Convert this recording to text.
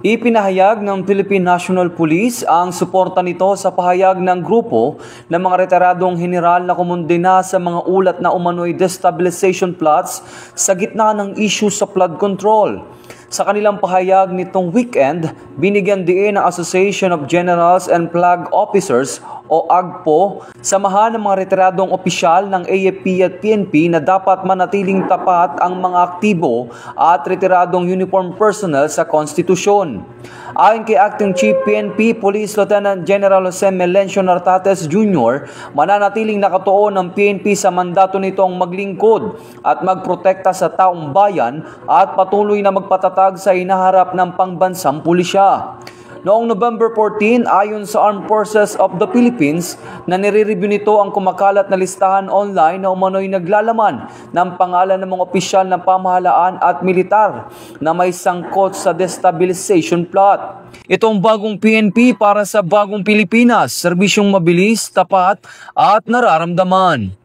Ipinahayag ng Philippine National Police ang suporta nito sa pahayag ng grupo ng mga retiradong general na kumundena sa mga ulat na umano'y destabilization plots sa gitna ng issue sa flood control. Sa kanilang pahayag nitong weekend, binigyan diin ng Association of Generals and Flag Officers o AGPO, samahan ng mga retiradong opisyal ng AFP at PNP na dapat manatiling tapat ang mga aktibo at retiradong uniform personnel sa konstitusyon. Ayon kay Acting Chief PNP Police Lieutenant General Jose Melencio Nartates Jr., mananatiling nakatuon ng PNP sa mandato nitong maglingkod at magprotekta sa taong bayan at patuloy na magpatatag sa hinaharap ng pangbansang pulisya. Noong November 14, ayon sa Armed Forces of the Philippines, na nire-review nito ang kumakalat na listahan online na umano'y naglalaman ng pangalan ng mga opisyal ng pamahalaan at militar na may sangkot sa destabilization plot. Itong bagong PNP para sa bagong Pilipinas, serbisyong mabilis, tapat at nararamdaman.